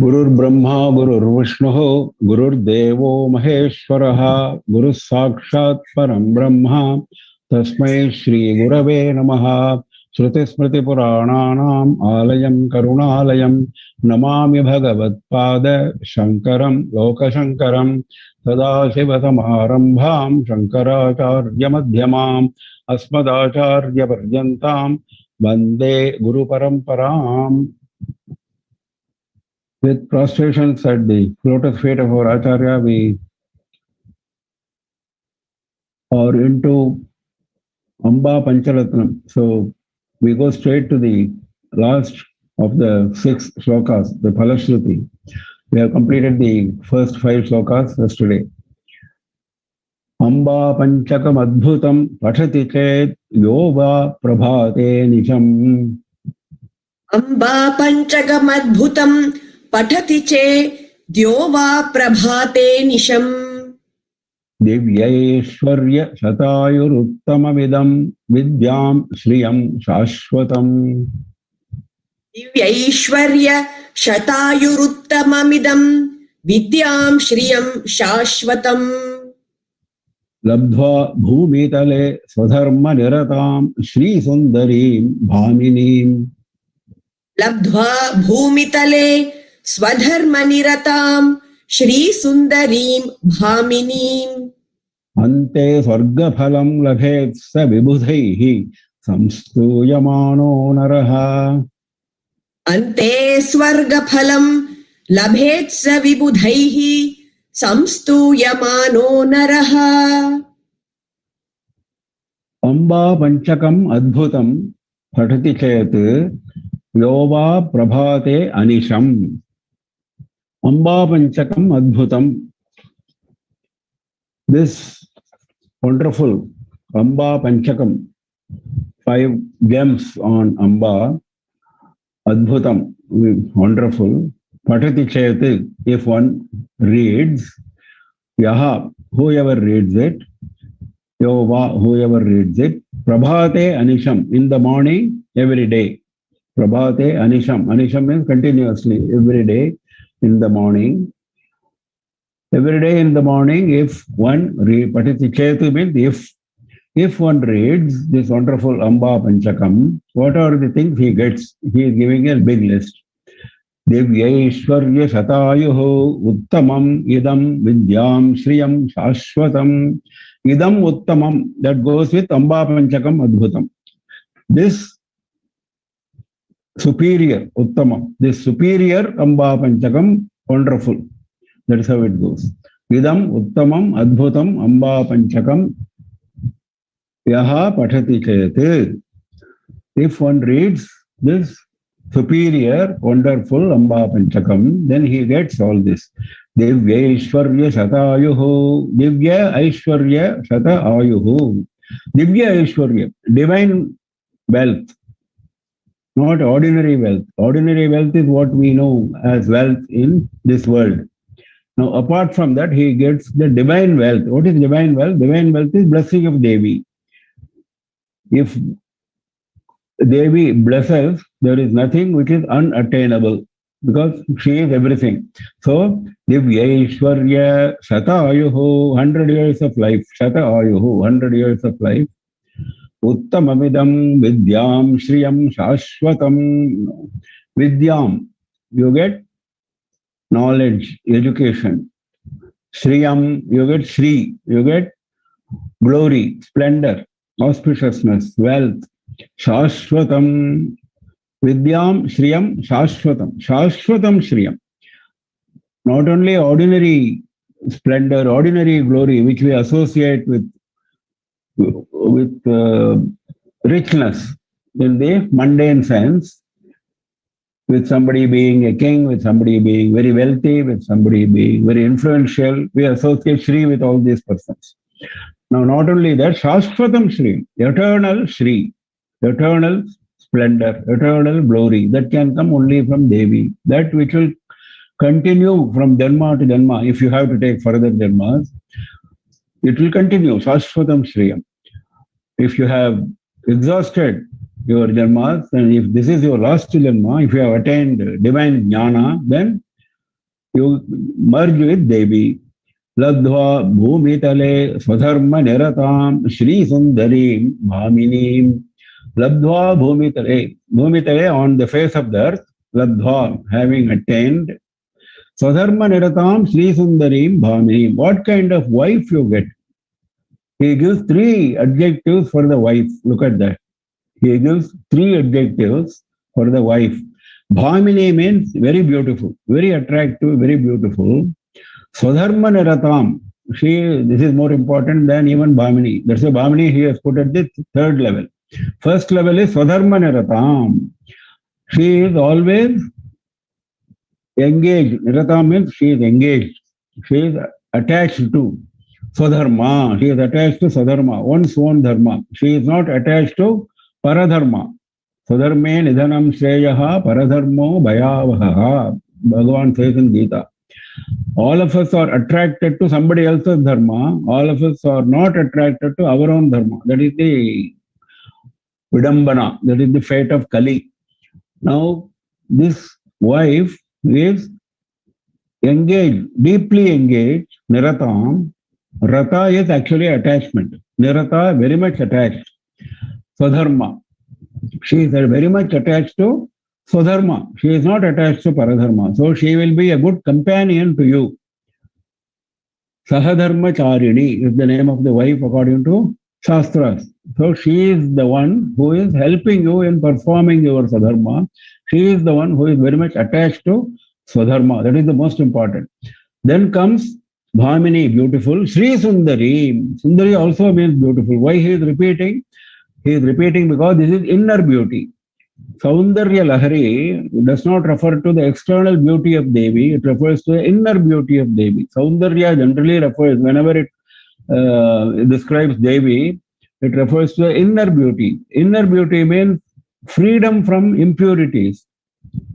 Gurur Brahma, Gurur Vishnu, Gurur Devo Maheshwaraha, Guru Sakshat Param Brahma, Tasmai Shri Gurave Namaha, Shruti Smriti Purananam, Alayam Karunalayam, Namami Bhagavat Pada, Shankaram, Loka Shankaram, Sadashivasamarambham, Shankaracharya Madhyamam, Asmadacharya Paryantam, Vande Guru Paramparam. With prostrations at the lotus feet of our Acharya, we are into Amba Pancharatnam. So we go straight to the last of the 6 shlokas, the Phalashruti. We have completed the first 5 shlokas yesterday. Amba Panchakam Adbhutam Pathati Chet Yuva Prabhate Nisham. Amba Panchakam Adbhutam Pathati che Dyova Prabhate Nisham. Divyaishwarya Shatayuruttamamidam Vidyam Shriyam Shashwatam. Divyaishwarya Shatayuruttamamidam Vidyam Shriyam Shashwatam. Labdhva Bhumitale Swadharma Niratam Shri Sundarim Bhaminim. Labdhva Bhumitale Swadharma Niratam Shri Sundarim Bhaminim. Ante Swargaphalam Labhet Sa Vibhudhaihi Samstuyamano Naraha. Ante Swargaphalam Labhet Sa Vibudhaihi Samstuyamano Naraha. Amba Panchakam Adbhutam Pathati Chet Yova Prabhate Anisham. Amba Panchakam Adbhutam. This wonderful Amba Panchakam, 5 gems on Amba, Adbhutam, wonderful. Patati Chayati, if one reads, Yaha, whoever reads it, Yova, whoever reads it, Prabhate Anisham, in the morning, every day. Prabhate Anisham. Anisham means continuously, every day in the morning. Every day in the morning, if one reads, Patati Chayati means if one reads this wonderful Amba Panchakam, what are the things he gets? He is giving a big list. Divyaishwarya Shatayuho Uttamam Idam Vidyam Shriyam Shashwatam. Idam Uttamam, that goes with Amba Panchakam Adbhutam. This superior Uttamam, this superier Amba Panchakam, wonderful. That's how it goes. Idam Uttamam Adbhutam Amba Panchakam Yaha Pathati Chayate. If one reads this superior, wonderful Amba Panchakam, then he gets all this. Divya Aishwarya Shatayuhu. Divya Aishwarya Shatayuhu. Divya Aishwarya, divine wealth, not ordinary wealth. Ordinary wealth is what we know as wealth in this world. Now, apart from that, he gets the divine wealth. What is divine wealth? Divine wealth is blessing of Devi. If Devi blesses, there is nothing which is unattainable because she is everything. So, Divyaishwarya Shatayuhu, 100 years of life. Shatayuhu, 100 years of life. Uttamamidam Vidyam Shriyam Shashwatam. Vidyam, you get knowledge, education. Shriyam, you get Shri, you get glory, splendor, auspiciousness, wealth. Shashwatam, Vidyam, Shriyam, Shashwatam. Shashwatam Shriyam. Not only ordinary splendor, ordinary glory, which we associate with richness in the mundane sense, with somebody being a king, with somebody being very wealthy, with somebody being very influential, we associate Shri with all these persons. Now, not only that, Shashwatam Shri, eternal Shri, eternal splendor, eternal glory, that can come only from Devi, that which will continue from Janma to Janma. If you have to take further Janmas, it will continue, Shashwatam Shriyam. If you have exhausted your Janmas, and if this is your last Janma, if you have attained divine Jnana, then you merge with Devi. Ladhva bhumitale swadharma niratam Shri Sundarim Bhaminim. Ladhva bhumitale, bhumitale on the face of the earth, Ladhva having attained, Swadharma niratam Shri Sundarim Bhaminim. What kind of wife you get? He gives 3 adjectives for the wife. Look at that. He gives 3 adjectives for the wife. Bhamini means very beautiful, very attractive, very beautiful. Swadharma niratam. This is more important than even Bhamini. That's why Bhamini he has put at the 3rd level. First level is Swadharma niratam. She is always engaged. Niratam means she is engaged. She is attached to Swadharma. She is attached to Swadharma, one's own dharma. She is not attached to Paradharma. Swadharme nidhanam shreyaha paradharmo bhayavaha. Bhagavan says in Gita. All of us are attracted to somebody else's dharma. All of us are not attracted to our own dharma. That is the Vidambana. That is the fate of Kali. Now, this wife is engaged, deeply engaged, Niratam. Rata is actually attachment. Nirata, very much attached. Swadharma. She is very much attached to Swadharma. She is not attached to Paradharma. So she will be a good companion to you. Sahadharmacharini is the name of the wife according to Shastras. So she is the one who is helping you in performing your Swadharma. She is the one who is very much attached to Swadharma. That is the most important. Then comes Bhamini, beautiful. Shri Sundari. Sundari also means beautiful. Why he is repeating? He is repeating because this is inner beauty. Saundarya Lahari does not refer to the external beauty of Devi. It refers to the inner beauty of Devi. Saundarya generally refers, whenever it describes Devi, it refers to the inner beauty. Inner beauty means freedom from impurities.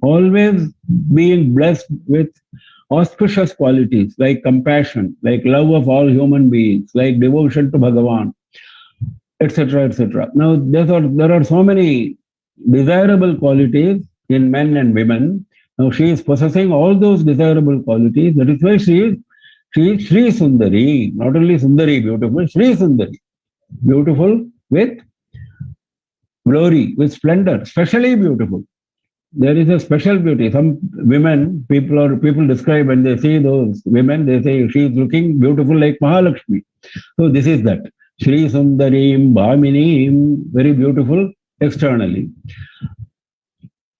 Always being blessed with auspicious qualities like compassion, like love of all human beings, like devotion to Bhagavan, etc., etc. Now, there are so many desirable qualities in men and women. Now, she is possessing all those desirable qualities. That is why she is Shri Sundari. Not only Sundari, beautiful, Shri Sundari. Beautiful with glory, with splendor, especially beautiful. There is a special beauty. Some women, people describe when they see those women, they say she is looking beautiful like Mahalakshmi. So this is that. Shri Sundarim Bhaminim, very beautiful externally.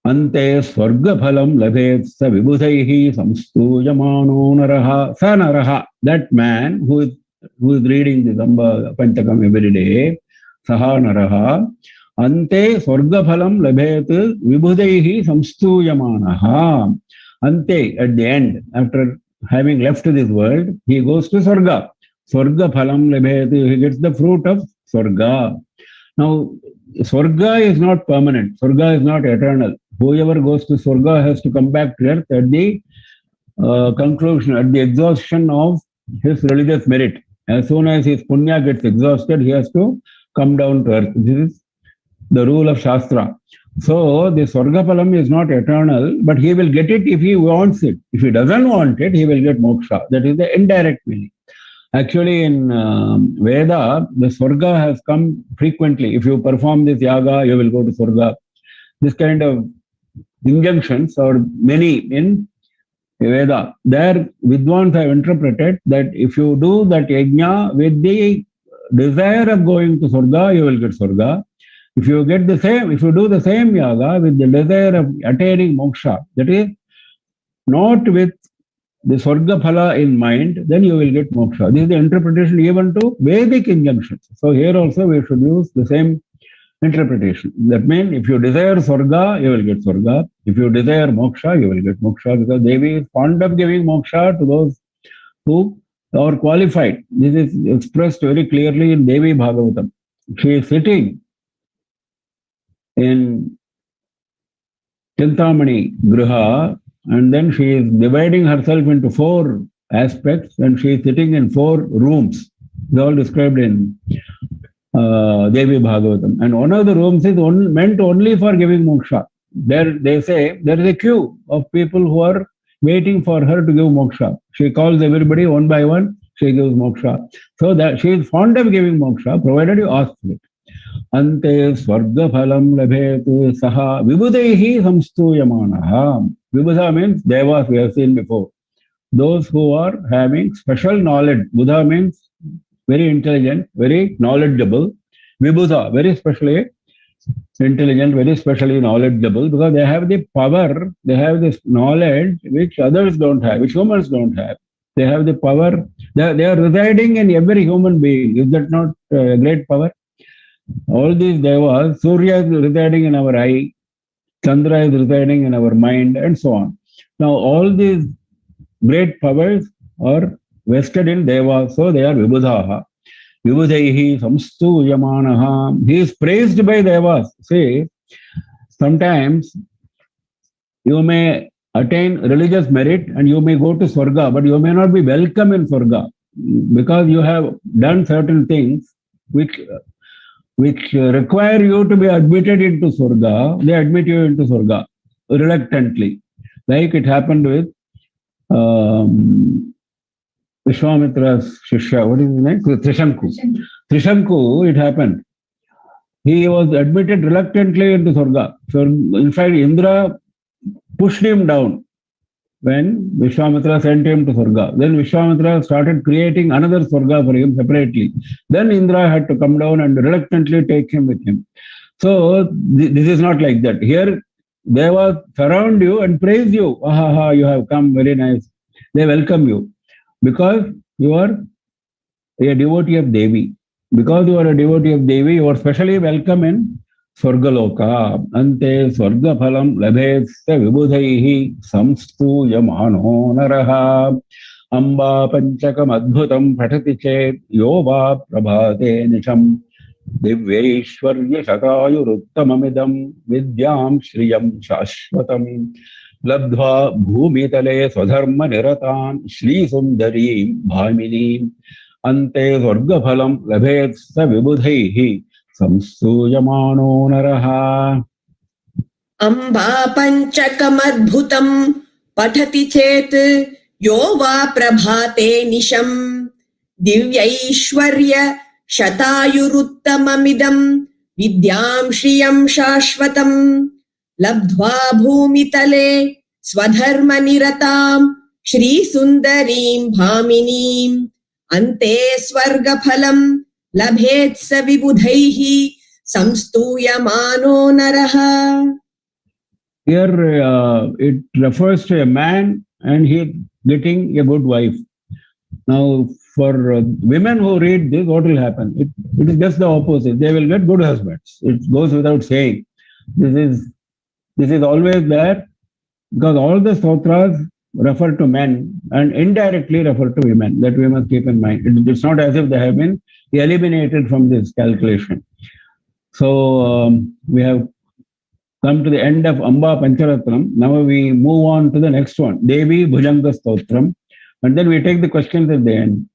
Ante Swarga Phalam Labhet Sa Vibhudaihi Samstujamano Naraha Sa Naraha. That man who is reading the Samba Panchakam every day, Saha Naraha. Ante Swarga Phalam Labhet Vibhudaihi Samstujamanaha. Ante, at the end, after having left this world, he goes to Swarga. Swarga Phalam Labhet, he gets the fruit of Swarga. Now, Swarga is not permanent. Swarga is not eternal. Whoever goes to Swarga has to come back to earth at the conclusion, at the exhaustion of his religious merit. As soon as his punya gets exhausted, he has to come down to earth. This is the rule of Shastra. So, the Swargaphalam is not eternal, but he will get it if he wants it. If he doesn't want it, he will get moksha. That is the indirect meaning. Actually, in Veda, the Swarga has come frequently. If you perform this yaga, you will go to Swarga. This kind of injunctions are many in Veda. There, Vidwans have interpreted that if you do that yajna with the desire of going to Swarga, you will get Swarga. If you do the same yaga with the desire of attaining moksha, that is, not with the Swarga Phala in mind, then you will get moksha. This is the interpretation even to Vedic injunctions. So here also we should use the same interpretation. That means if you desire Swarga, you will get Swarga. If you desire moksha, you will get moksha, because Devi is fond of giving moksha to those who are qualified. This is expressed very clearly in Devi Bhagavatam. She is sitting in Chintamani Griha, and then she is dividing herself into 4 aspects, and she is sitting in 4 rooms. They are all described in Devi Bhagavatam. And one of the rooms is meant only for giving moksha. There they say there is a queue of people who are waiting for her to give moksha. She calls everybody one by one, she gives moksha. So that she is fond of giving moksha, provided you ask for it. Ante swarga phalam labhetu saha vibudaihi samstuyamanaha. Vibudha means devas, we have seen before. Those who are having special knowledge. Buddha means very intelligent, very knowledgeable. Vibudha, very specially intelligent, very specially knowledgeable, because they have the power, they have this knowledge which others don't have, which humans don't have. They have the power, they are residing in every human being. Is that not a great power? All these devas, Surya is residing in our eye, Chandra is residing in our mind, and so on. Now, all these great powers are vested in devas, so they are vibudhaha. Vibudhaihi samstuyamanaha. He is praised by devas. See, sometimes you may attain religious merit and you may go to Swarga, but you may not be welcome in Swarga because you have done certain things which require you to be admitted into Swarga. They admit you into Swarga reluctantly, like it happened with Vishwamitra's Shishya, what is his name? Trishanku. Trishanku, it happened. He was admitted reluctantly into Swarga. So, in fact, Indra pushed him down when Vishwamitra sent him to Swarga. Then Vishwamitra started creating another Swarga for him separately. Then Indra had to come down and reluctantly take him with him. So, this is not like that. Here, they will surround you and praise you. Ah, you have come, very nice. They welcome you. Because you are a devotee of Devi. Because you are a devotee of Devi, you are specially welcome in Swargaloka. Ante Swarga phalam labhetsa vibudhaihi samstuyamano naraha. Amba panchakam adbhutam patati chet yova prabhate nisham. Divyaishwarya shatayuruttamamidam vidyam shriyam shashvatam. Labdhva bhumitale swadharma niratan Shri Sundarim Bhaminim Ante Swarga phalam labhetsa vibudhaihi samstuyamano naraha. Amba panchakamadbhutam pathati chet yo va prabhate nisham divyaishwarya shatayuruttamamidam vidyam shriyam shashvatam labdhva bhumitale swadharma niratam Shri Sundarim Bhaminim ante swarga phalam labhetsa vibudhaihi samstuyamano naraha. Here it refers to a man and he getting a good wife. Now, for women who read this, what will happen? It is just the opposite. They will get good husbands. It goes without saying. This is always there because all the stotras refer to men and indirectly refer to women. That we must keep in mind. It's not as if they have been eliminated from this calculation. So we have come to the end of Amba Pancharatnam. Now we move on to the next one, Devi Bhujanga Stotram, and then we take the questions at the end.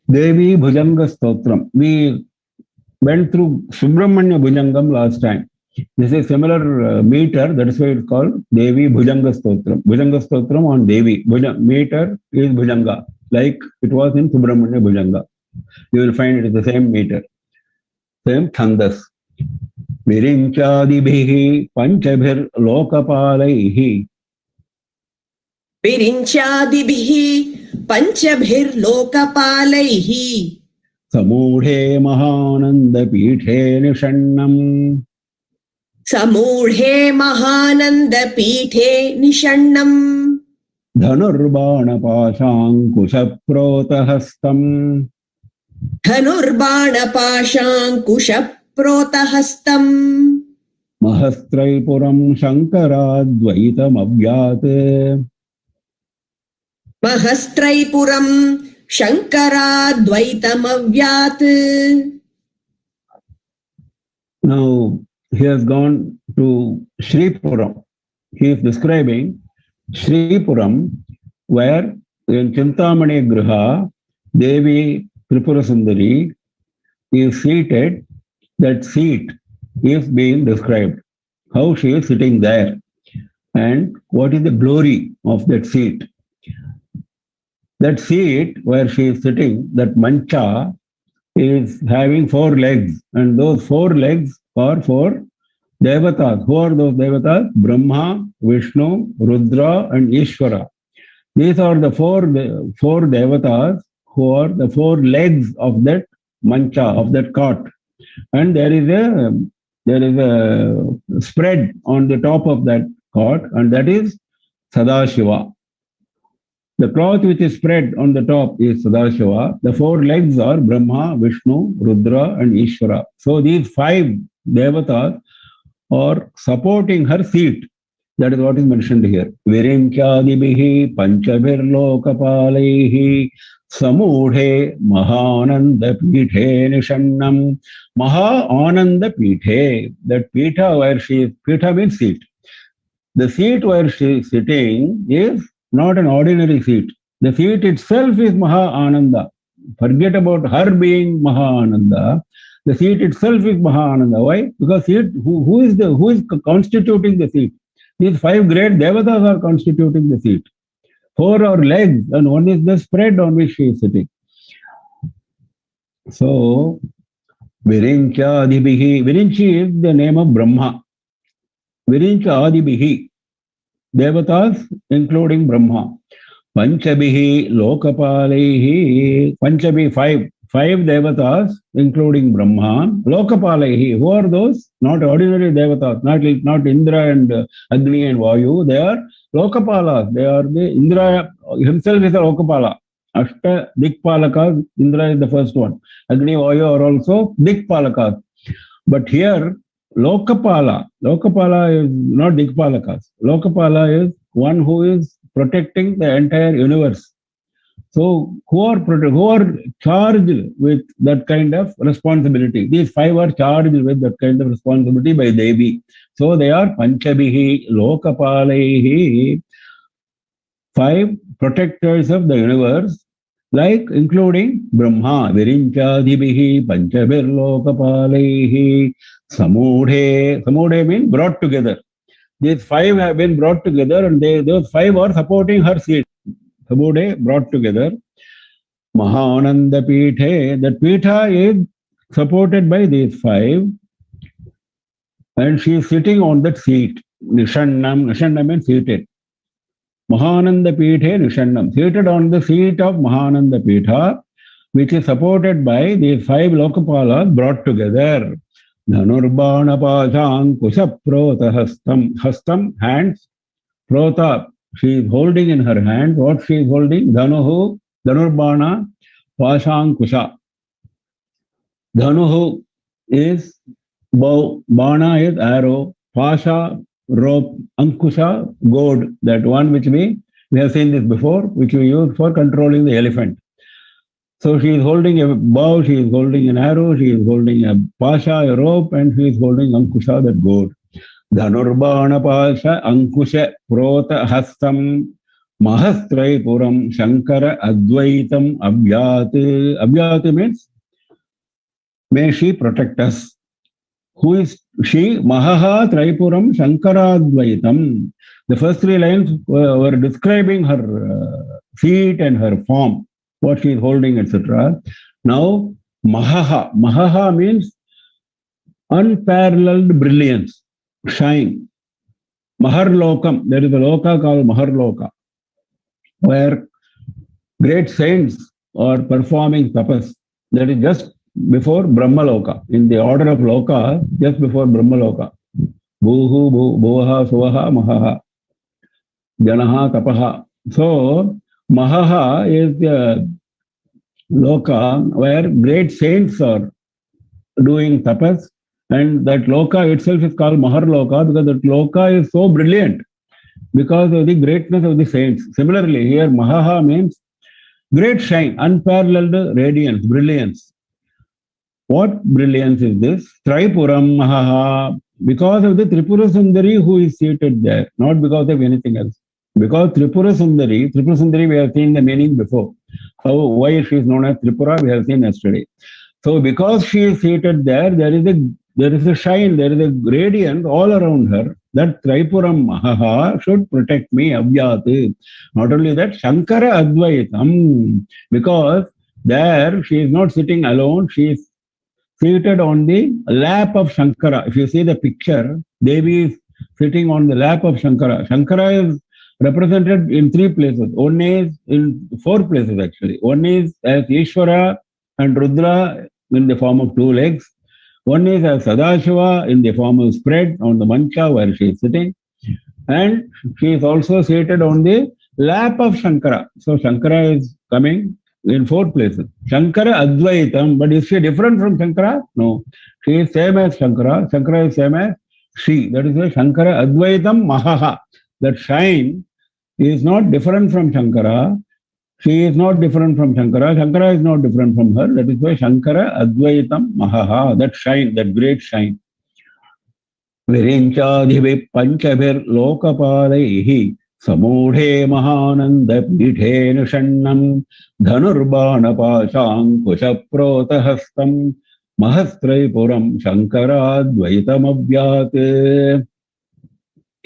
Devi Bhujanga Stotram. We went through Subramanya Bhujangam last time. This is a similar meter, that is why it's called Devi Bhujanga Stotram. Bhujanga Stotram on Devi. Meter is Bhujanga, like it was in Subramanya Bhujanga. You will find it is the same meter, same Chandas. Virinchadibhihi Panchabhir Lokapalaihi. Virinchadibhihi Panchabhir Lokapalaihi Samudhe Mahananda Pithe Nishannam. Samudhe Mahananda Pithe Nishannam Dhanurbana Pashankusha Protahastam. Dhanurbana Pashankusha Protahastam Mahastraipuram Sankara Dvaitam Abhyate. Mahastraipuram Shankaradvaitamavyat. Now he has gone to Shripuram. He is describing Shripuram, where in Chintamani Griha, Devi Tripura Sundari is seated. That seat is being described. How she is sitting there and what is the glory of that seat. That seat where she is sitting, that mancha, is having 4 legs, and those 4 legs are for Devatas. Who are those Devatas? Brahma, Vishnu, Rudra, and Ishvara. These are the four Devatas who are the 4 legs of that mancha, of that cot. And there is a spread on the top of that cot, and that is Sadashiva. The cloth which is spread on the top is Sadashiva. The 4 legs are Brahma, Vishnu, Rudra, and Ishvara. So these 5 Devatas are supporting her seat. That is what is mentioned here. Virinchadibihi panchabhir lokapalaihi samudhe mahananda pithe nishannam. Maha Ananda pithe. That pitha where she is, pitha means seat. The seat where she is sitting is not an ordinary seat. The seat itself is Maha Ananda. Forget about her being Maha Ananda. The seat itself is Maha Ananda. Why? Because seat, who is constituting the seat? These 5 great Devatas are constituting the seat. 4 are legs, and 1 is the spread on which she is sitting. So, Virincha Adibihi. Virinchi is the name of Brahma. Virincha Adibihi. Devatas, including Brahma. Panchabihi Lokapalaihi. Panchabi, 5 Devatas, including Brahma. Lokapalaihi. Who are those? Not ordinary Devatas, not Indra and Agni and Vayu. They are Lokapalas. They are the Indra himself is a Lokapala. Ashta Dikpalakas. Indra is the first one. Agni, Vayu are also Dikpalakas. But here, Lokapala is not Dikpalakas. Lokapala is one who is protecting the entire universe. So who are charged with that kind of responsibility? These 5 are charged with that kind of responsibility by Devi. So they are Panchabihi Lokapalaihi, 5 protectors of the universe, like including Brahma, Virinchadibihi Panchabhir Lokapalaihi, Samudhe. Samudhe means brought together. These 5 have been brought together, and those 5 are supporting her seat. Samudhe brought together. Mahananda Pithe. That Pitha is supported by these 5, and she is sitting on that seat. Nishannam. Nishannam means seated. Mahananda Pithe Nishannam. Seated on the seat of Mahananda Pitha, which is supported by these 5 Lokapalas brought together. Dhanurbana Pashang Kushaprota Hastam. Hastam, hands. Prota, she is holding in her hand. What she is holding? Dhanuhu, Dhanurbana, Pashang Kusha. Dhanuhu is bow, Bana is arrow, Pasha, rope, Ankusha, goad. That one which we have seen this before, which we use for controlling the elephant. So she is holding a bow, she is holding an arrow, she is holding a Pasha, a rope, and she is holding Ankusha, that goad. Dhanurbana Pasha Ankusha Prota Hastam Mahastraipuram Shankara Advaitam Abhyate. Abhyate means may she protect us. Who is she? Mahaha Traipuram Shankara Advaitam. The first 3 lines were describing her feet and her form, what she is holding, etc. Now, Mahaha. Mahaha means unparalleled brilliance. Shine. Maharlokam. There is a loka called Maharloka, where great saints are performing tapas. That is just before Brahmaloka. In the order of Loka, just before Brahmaloka. Bhuhu, Bhuvaha, Suvaha, Mahaha. Janaha, Tapaha. So, Mahaha is the Loka where great saints are doing tapas. And that loka itself is called Maharloka because that loka is so brilliant because of the greatness of the saints. Similarly, here Mahaha means great shine, unparalleled radiance, brilliance. What brilliance is this? Tripuram Mahaha. Because of the Tripura Sundari who is seated there, not because of anything else. Because Tripura Sundari, we have seen the meaning before. So why she is known as Tripura, we have seen yesterday. So because she is seated there, there is a shine, there is a radiance all around her. That Tripuram Mahaha should protect me, Avyat. Not only that, Sankara Advaitam. Because there she is not sitting alone, she is seated on the lap of Sankara. If you see the picture, Devi is sitting on the lap of Sankara. Sankara is represented in three places. One is in four places actually. One is as Ishvara and Rudra in the form of two legs. One is as Sadashiva in the form of spread on the mancha where she is sitting. And she is also seated on the lap of Sankara. So Sankara is coming in four places. Sankara Advaitam, but is she different from Sankara? No. She is same as Sankara. Sankara is same as she. That is why Sankara Advaitam Mahaha. That shine is not different from Sankara. She is not different from Sankara. Sankara is not different from her. That is why Sankara Advaitam Mahaha. That shine, that great shine. Virinchadhivi panchabhir lokapalaihi samudhe mahananda pidhe nishannam dhanurbana pashankushaprotahastam mahastraipuram shankaradvaitamavyaat.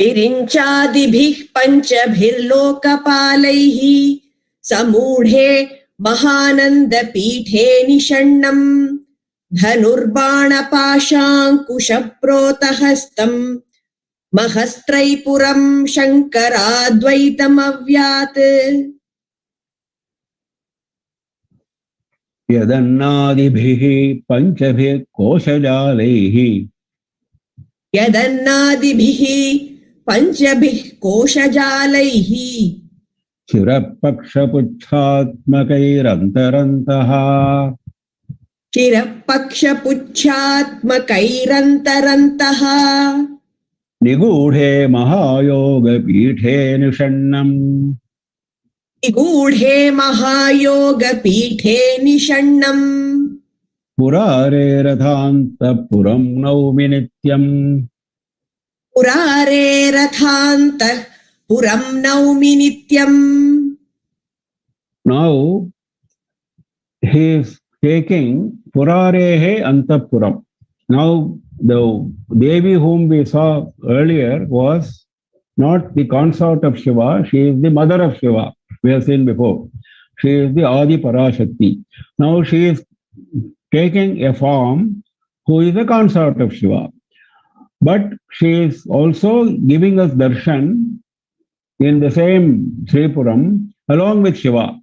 विरिञ्चादिभिः पञ्चभिर्लोकपालैः समूढे महानन्दपीठे निषण्णम् धनुर्बाणपाशाङ्कुशप्रोतहस्तम् महस्त्रैपुरम् शङ्कराद्वैतमव्यात् यदन्नादिभिः पञ्चभिः कोशजालैः यदन्नादिभिः पञ्चभिः कोशजालैः चिरपक्षपुच्छात्मकैरन्तरन्तः चिरपक्षपुच्छात्मकैरन्तरन्तः निगूढे महायोगपीठे निषण्णम् निगूढे महायोगपीठे निषण्णम् पुरारेरथान्तःपुरं नौमि नित्यम् पुरारेरथान्तः पुरं नौमि नित्यम्. Now he is taking Purarehe Antapuram. Now the Devi whom we saw earlier was not the consort of Shiva, she is the mother of Shiva. We have seen before. She is the Adi Parashakti. Now she is taking a form who is a consort of Shiva. But she is also giving us darshan in the same Sripuram along with Shiva.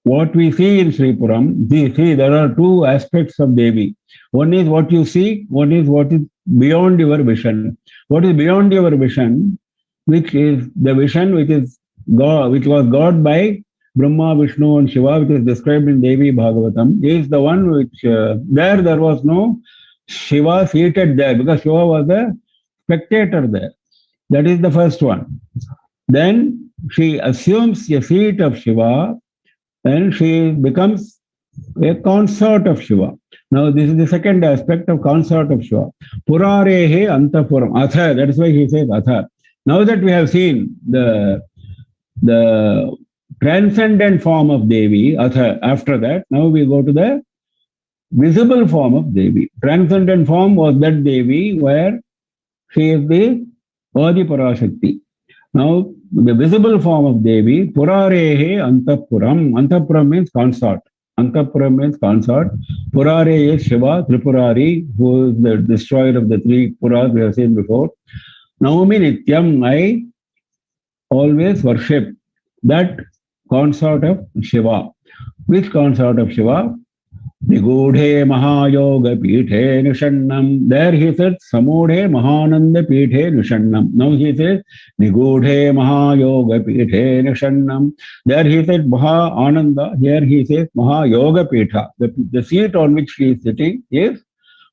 What we see in Sripuram, see there are two aspects of Devi. One is what you see, one is what is beyond your vision. What is beyond your vision, which is the vision which is God, which was God by Brahma, Vishnu and Shiva, which is described in Devi Bhagavatam, is the one which there was no Shiva seated there because Shiva was a spectator there. That is the first one. Then she assumes a seat of Shiva and she becomes a consort of Shiva. Now this is the second aspect of consort of Shiva. Purarehe antapuram. Atha, that is why he says Atha. Now that we have seen the transcendent form of Devi, Atha, after that, now we go to the visible form of Devi. Transcendent form was that Devi where she is the Adi Parashakti. Now, the visible form of Devi, Purarehe Antapuram. Antapuram means consort. Antapuram means consort. Purare is Shiva, Tripurari, who is the destroyer of the three Puras we have seen before. Naumi Nityam, I always worship that consort of Shiva. Which consort of Shiva? Nigudhe Mahayoga Pithe Nishannam. There he said Samudhe Mahananda Pithe Nishannam. Now he says Nigudhe Mahayoga Pithe Nishannam. There he said Maha Ananda. Here he says Mahayoga Pitha. The seat on which he is sitting is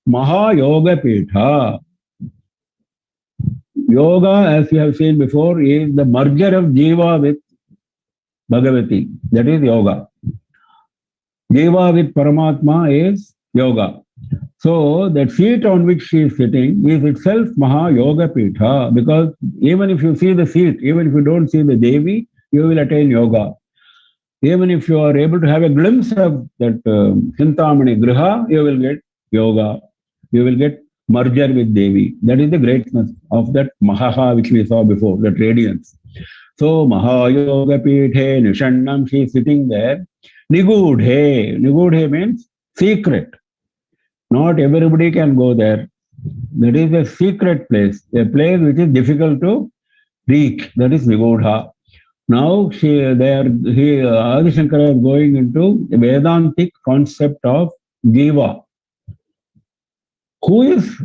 Mahayoga Pitha. Yoga, as we have seen before, is the merger of Jiva with Bhagavati. That is yoga. Jiva with Paramatma is yoga. So that seat on which she is sitting is itself Maha Yoga Pitha, because even if you see the seat, even if you don't see the Devi, you will attain yoga. Even if you are able to have a glimpse of that Chintamani Griha, you will get yoga. You will get merger with Devi. That is the greatness of that Mahaha which we saw before, that radiance. So Mahayoga Pithe Nishannam, she is sitting there. Nigudhe. Nigudhe means secret. Not everybody can go there. That is a secret place, a place which is difficult to reach. That is Nigudha. Now Adi Shankara is going into a Vedantic concept of Jiva. Who is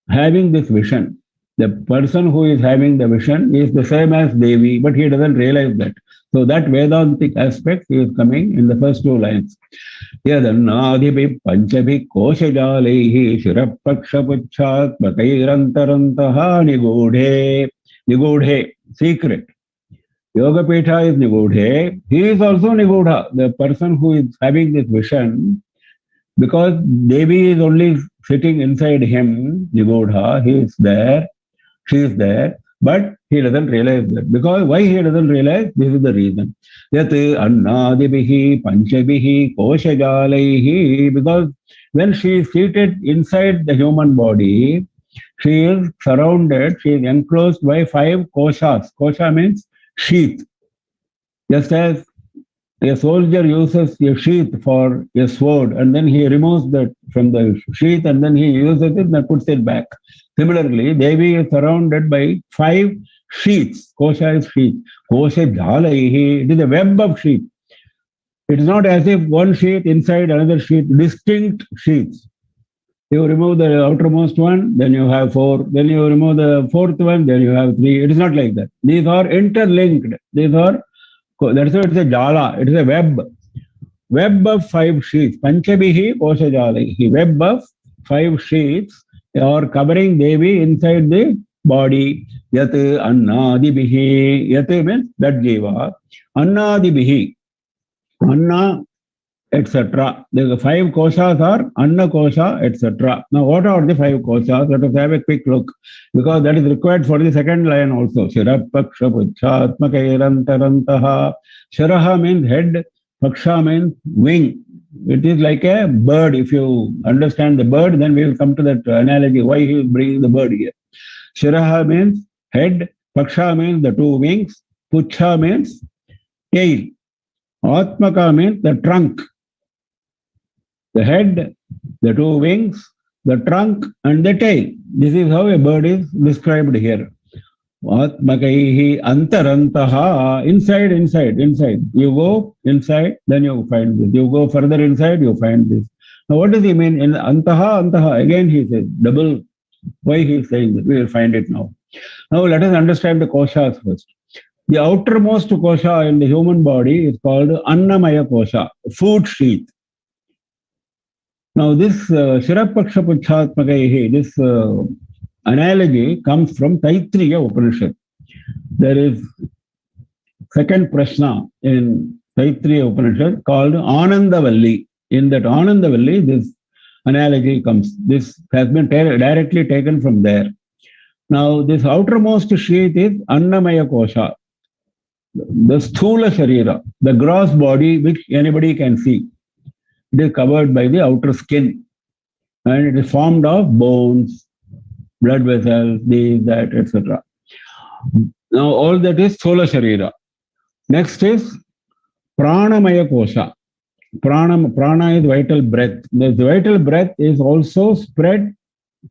having this vision? The person who is having the vision is the same as Devi, but he doesn't realize that. So that Vedantic aspect is coming in the first two lines. Yadannādibhi panchabhi koshajalehi shirapakshapuchat patairantarantaha nigudhe. Nigudhe, secret. Yogapetha is Nigudhe. He is also Nigudha, the person who is having this vision, because Devi is only sitting inside him, Nigudha, he is there, she is there, but he doesn't realize that. Because why he doesn't realize? This is the reason. Yat annadibihi panchabihi koshajalaihi, because when she is seated inside the human body, she is surrounded, she is enclosed by 5 koshas. Kosha means sheath. Just as a soldier uses a sheath for a sword and then he removes that from the sheath and then he uses it and puts it back. Similarly, Devi is surrounded by 5 sheaths. Kosha is sheath. Kosha dhalaihi. It is a web of sheath. It is not as if one sheath inside another sheath, distinct sheaths. You remove the outermost one, then you have 4. Then you remove the 4th one, then you have 3. It is not like that. These are interlinked. That's why it's a jala. It is a web. Web of 5 sheets. Panchabihi koshajalehi. Web of 5 sheets are covering Devi inside the body. Yat annadibihi. Yat means that jiva. Annadibihi. Anna, etc. The 5 koshas are Anna kosha, etc. Now, what are the 5 koshas? Let us have a quick look, because that is required for the second line also. Shirapakshapuchatmakairantarantaha. Shiraha means head, paksha means wing. It is like a bird. If you understand the bird, then we will come to that analogy, why he is bringing the bird here. Shiraha means head, paksha means the 2 wings, pucha means tail, atmaka means the trunk. The head, the 2 wings, the trunk and the tail. This is how a bird is described here. Atmakaihi antarantaha. Inside. You go inside, then you find this. You go further inside, you find this. Now what does he mean? In antaha. Again he says double. Why he is saying this? We will find it now. Now let us understand the koshas first. The outermost kosha in the human body is called Annamaya kosha, food sheath. Now this Shirapakshapuchatmakaihi, this analogy comes from Taittiriya Upanishad. There is second prashna in Taittiriya Upanishad called Anandavalli. In that Anandavalli, this analogy comes. This has been directly taken from there. Now this outermost sheath is Annamaya kosha, the sthula sharira, the gross body which anybody can see. It is covered by the outer skin and it is formed of bones, blood vessels, this, that, etc. Now all that is Sthula Sharira. Next is Pranamaya Kosha. Prana is vital breath. The vital breath is also spread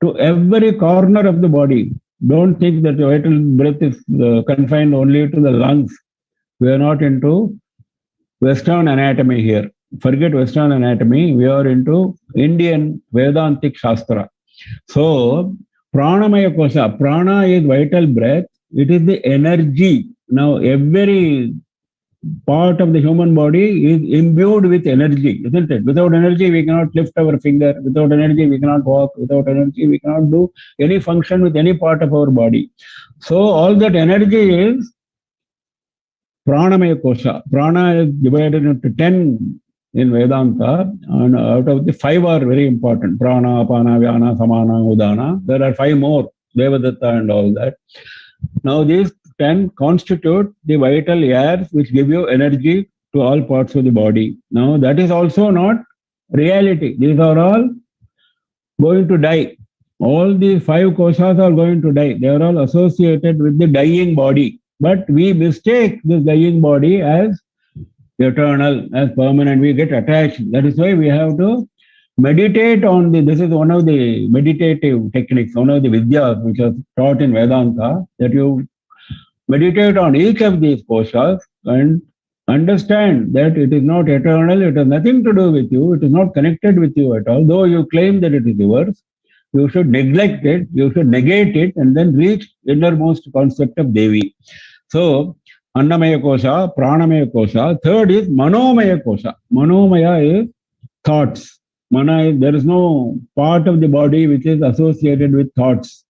to every corner of the body. Don't think that the vital breath is confined only to the lungs. We are not into Western anatomy here. Forget Western anatomy, we are into Indian Vedantic Shastra. So, Pranamaya Kosha, prana is vital breath, it is the energy. Now, every part of the human body is imbued with energy, isn't it? Without energy, we cannot lift our finger. Without energy, we cannot walk. Without energy, we cannot do any function with any part of our body. So, all that energy is Pranamaya Kosha. Prana is divided into 10 in Vedanta, and out of the 5 are very important. Prana, Apana, Vyana, Samana, Udana. There are 5 more, Devadatta and all that. Now these 10 constitute the vital airs which give you energy to all parts of the body. Now that is also not reality. These are all going to die. All these 5 koshas are going to die. They are all associated with the dying body. But we mistake this dying body as eternal, as permanent. We get attached. That is why we have to meditate on this is one of the meditative techniques, one of the vidyas which are taught in Vedanta, that you meditate on each of these koshas and understand that it is not eternal, it has nothing to do with you, it is not connected with you at all. Though you claim that it is yours, you should neglect it, you should negate it, and then reach innermost concept of Devi. So, Annamaya kosha, Pranamaya kosha. Third is Manomaya kosha. Manomaya is thoughts. Mana is, there is no part of the body which is associated with thoughts.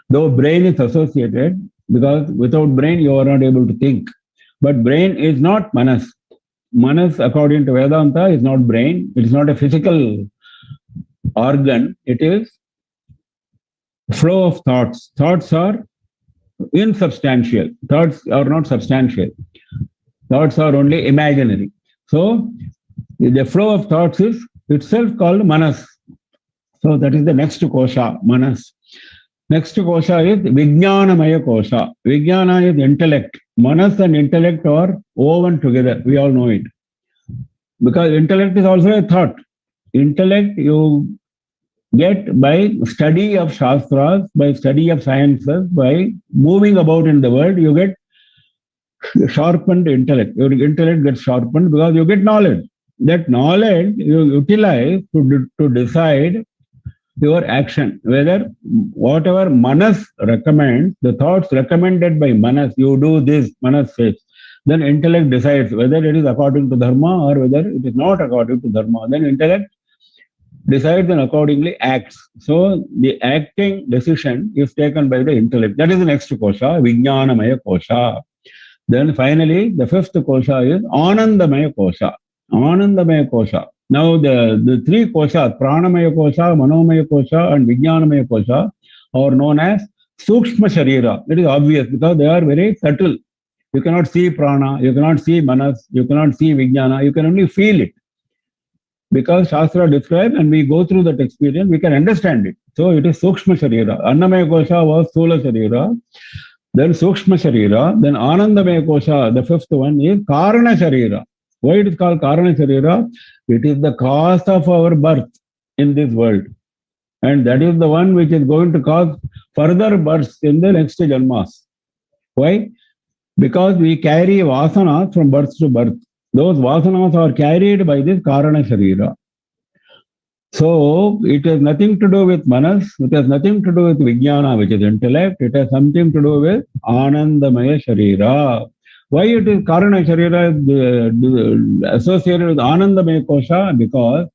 Though brain is associated, because without brain you are not able to think. But brain is not manas. Manas, according to Vedanta, is not brain. It is not a physical organ. It is flow of thoughts. Thoughts are insubstantial. Thoughts are not substantial. Thoughts are only imaginary. So, the flow of thoughts is itself called manas. So, that is the next kosha, manas. Next kosha is Vijnanamaya kosha. Vijnana is intellect. Manas and intellect are woven together. We all know it. Because intellect is also a thought. Intellect you get by study of shastras, by study of sciences, by moving about in the world, you get sharpened intellect. Your intellect gets sharpened because you get knowledge. That knowledge you utilize to decide your action, whether whatever manas recommends, the thoughts recommended by manas, you do this, manas says, then intellect decides whether it is according to dharma or whether it is not according to dharma. Then intellect decides and accordingly acts. So the acting decision is taken by the intellect. That is the next kosha, Vijnanamaya kosha. Then finally, the fifth kosha is Anandamaya kosha. Anandamaya kosha. Now the 3 koshas, Pranamaya kosha, Manomaya kosha and Vijnanamaya kosha are known as Sukshma Sharira. It is obvious because they are very subtle. You cannot see prana, you cannot see manas, you cannot see Vijnana, you can only feel it. Because Shastra describes and we go through that experience, we can understand it. So it is Sukshma Sharira. Annamaya kosha was Sthula Sharira, then Sukshma Sharira, then Anandamaya kosha, the 5th one is Karana Sharira. Why it is called Karana Sharira? It is the cause of our birth in this world. And that is the one which is going to cause further births in the next janmas. Why? Because we carry vasanas from birth to birth. Those vasanas are carried by this Karana Sharira. So, it has nothing to do with manas, it has nothing to do with Vijnana, which is intellect, it has something to do with Anandamaya Sharira. Why it is Karana Sharira associated with Anandamaya kosha? Because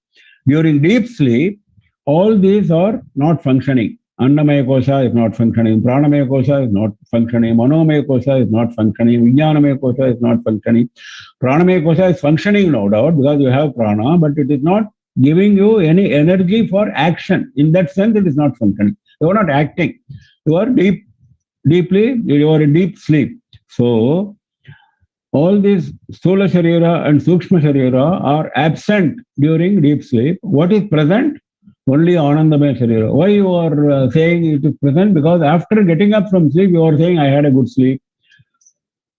during deep sleep, all these are not functioning. Annamaya kosha is not functioning, Pranamaya kosha is not functioning, Manomaya kosha is not functioning, Vijnanamaya kosha is not functioning. Pranamaya kosha is functioning, no doubt, because you have prana, but it is not giving you any energy for action. In that sense, it is not functioning. You are not acting. You are you are in deep sleep. So, all these Sthula Sharira and Sukshma Sharira are absent during deep sleep. What is present? Only Anandamaya Sharira. Why you are saying it is present? Because after getting up from sleep, you are saying, I had a good sleep.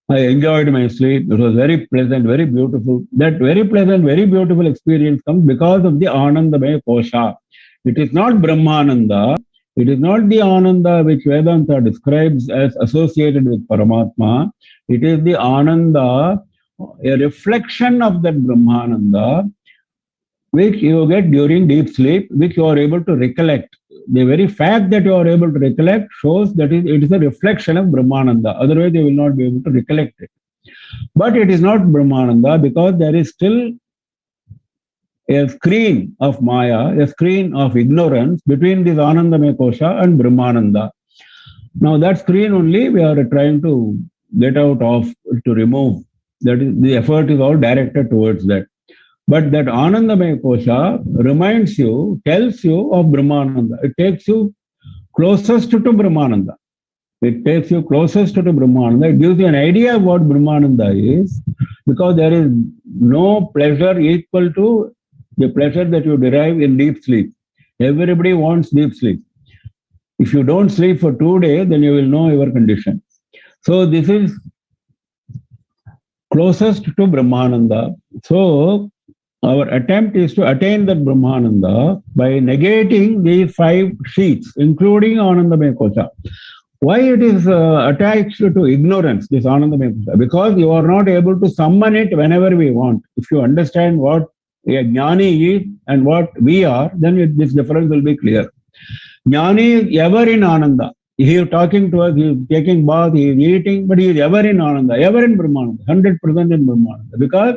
I enjoyed my sleep. It was very pleasant, very beautiful. That very pleasant, very beautiful experience comes because of the Anandamaya kosha. It is not Brahmananda. It is not the Ananda which Vedanta describes as associated with Paramatma. It is the Ananda, a reflection of that Brahmananda, which you get during deep sleep, which you are able to recollect. The very fact that you are able to recollect shows that it is a reflection of Brahmananda. Otherwise, you will not be able to recollect it. But it is not Brahmananda because there is still a screen of Maya, a screen of ignorance between this Anandamaya kosha and Brahmananda. Now that screen only we are trying to get out of, to remove. That is, the effort is all directed towards that. But that Anandamaya Kosha reminds you, tells you of Brahmananda. It takes you closest to Brahmananda. It takes you closest to Brahmananda. It gives you an idea of what Brahmananda is, because there is no pleasure equal to the pleasure that you derive in deep sleep. Everybody wants deep sleep. If you don't sleep for 2 days, then you will know your condition. So this is closest to Brahmananda. So our attempt is to attain that Brahmananda by negating these 5 sheets, including Anandamaya Kosha. Why it is attached to ignorance, this Anandamaya Kosha? Because you are not able to summon it whenever we want. If you understand what a Jnani is and what we are, then this difference will be clear. Jnani is ever in Ananda. He is talking to us, he is taking bath, he is eating, but he is ever in Ananda, ever in Brahmananda, 100% in Brahmananda, because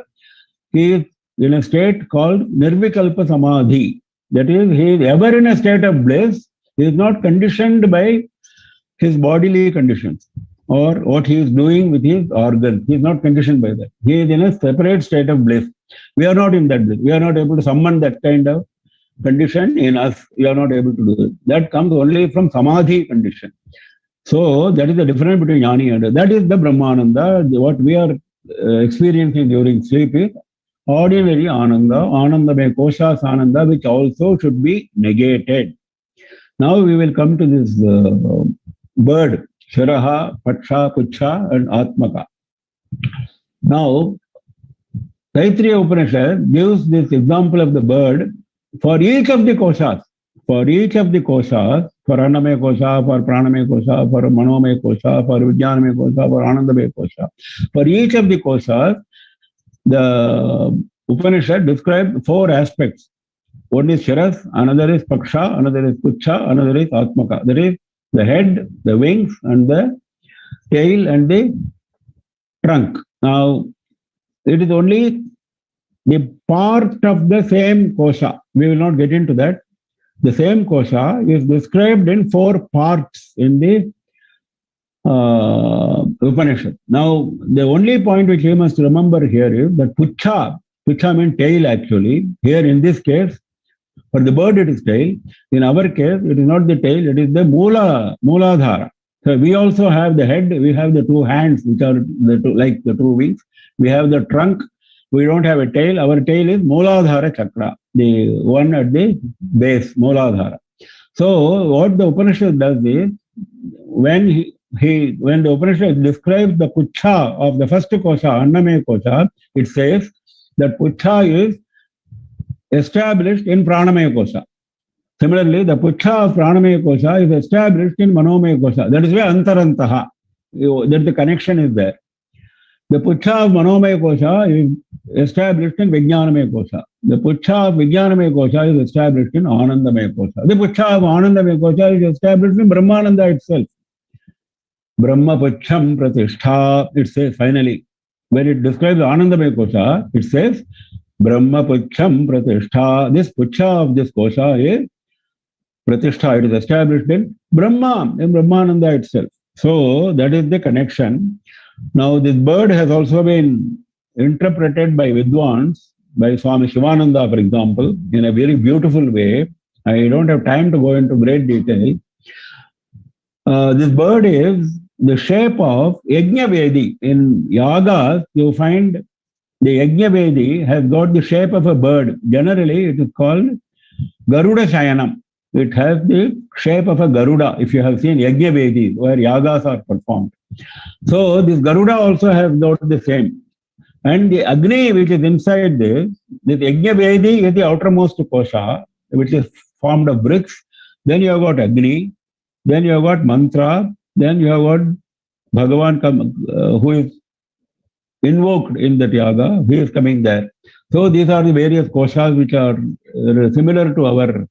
he is in a state called Nirvikalpa Samadhi. That is, he is ever in a state of bliss. He is not conditioned by his bodily conditions or what he is doing with his organs. He is not conditioned by that. He is in a separate state of bliss. We are not in that bliss. We are not able to summon that kind of condition in us. We are not able to do it. That comes only from Samadhi condition. So that is the difference between Jnani and that is the Brahmananda. What we are experiencing during sleep is ordinary Ananda, Anandamaya Koshas Ananda, which also should be negated. Now we will come to this bird, Shiraha, Paksha, Puchha and Atmaka. Now, Taittiriya Upanishad gives this example of the bird for each of the koshas. For each of the koshas, for Annamaya Kosha, for Pranamaya Kosha, for Manomaya Kosha, for Vijnanamaya Kosha, for Anandamaya Kosha. For each of the koshas, the Upanishad describes 4 aspects. One is Shiras, another is Paksha, another is Puchha, another is Atmaka. That is the head, the wings, and the tail, and the trunk. Now, it is only the part of the same kosha. We will not get into that. The same kosha is described in 4 parts in the Upanishad. Now, the only point which you must remember here is that Puchha means tail actually. Here in this case, for the bird it is tail. In our case, it is not the tail, it is the Mooladhara. So we also have the head, we have the 2 hands, which are like the 2 wings. We have the trunk, we don't have a tail. Our tail is Mooladhara Chakra, the one at the base, Mooladhara. So what the Upanishad does is, when the Upanishad describes the Puchha of the first kosha, Annamaya Kosha, it says that Puchha is established in Pranamaya Kosha. Similarly, the Puchha of Pranamaya Kosha is established in Manomaya Kosha. That is why Antarantaha, that the connection is there. The Puchha of Manomaya Kosha is established in Vijnanamaya Kosha. The Puchha of Vijnanamaya Kosha is established in Anandamaya Kosha. The Puchha of Anandamaya Kosha is established in Brahmananda itself. Brahma Puchham Pratishtha, it says finally. When it describes Anandamaya Kosha, it says Brahma Puchham Pratishtha. This Puchha of this Kosha is Pratishtha. It is established in Brahma, in Brahmananda itself. So that is the connection. Now this bird has also been interpreted by Vidwans, by Swami Shivananda, for example, in a very beautiful way. I don't have time to go into great detail. This bird is the shape of Yajna-vedi. In yagas, you find the Yajna-vedi has got the shape of a bird. Generally, it is called Garuda Shayanam. It has the shape of a Garuda, if you have seen Yajna-vedi, where yagas are performed. So this Garuda also has got the same. And the Agni, which is inside this Yajna-vedi is the outermost kosha, which is formed of bricks. Then you have got Agni, then you have got Mantra, then you have got Bhagavan who is invoked in that yaga, he is coming there. So these are the various koshas which are similar to our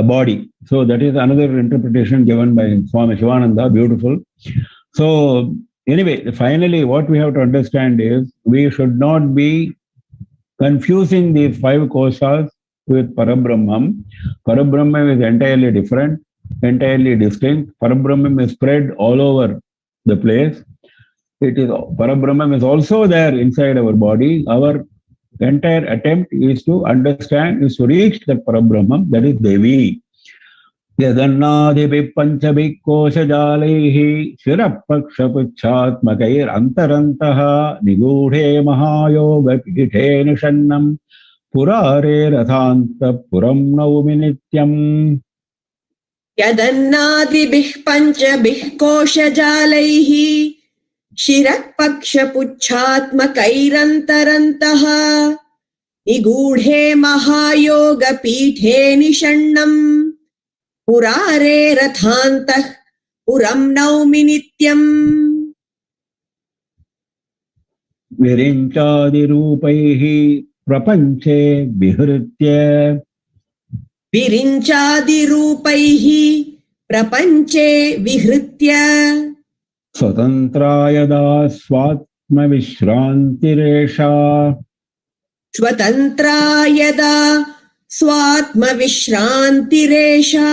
body. So that is another interpretation given by Swami Shivananda, beautiful. So anyway, finally what we have to understand is we should not be confusing these 5 koshas with Parabrahmam. Parabrahmam is entirely different, entirely distinct. Parabrahmam is spread all over the place. Parabrahmam is also there inside our body. Our entire attempt is to understand, is to reach the Parabrahman, that is Devi. Yadannādibhi panchabhi koshajalaihi shirapakshapuchatmakair antarantaha nigudhe mahayoga pithe nishannam purare rathanta puram naumi nityam. यदन्नादिभिः पञ्चभिः कोशजालैः शिरःपक्षपुच्छात्मकैरन्तरन्तः निगूढे महायोगपीठे निषण्णम् पुरारे रथान्तः पुरं नौमि नित्यम्. विरिञ्चादिरूपैः प्रपञ्चे विहृत्य विरिञ्चादिरूपैः प्रपञ्चे विहृत्य स्वतन्त्रा यदा स्वात्मविश्रान्तिरेषा स्वतन्त्रा यदा स्वात्मविश्रान्तिरेषा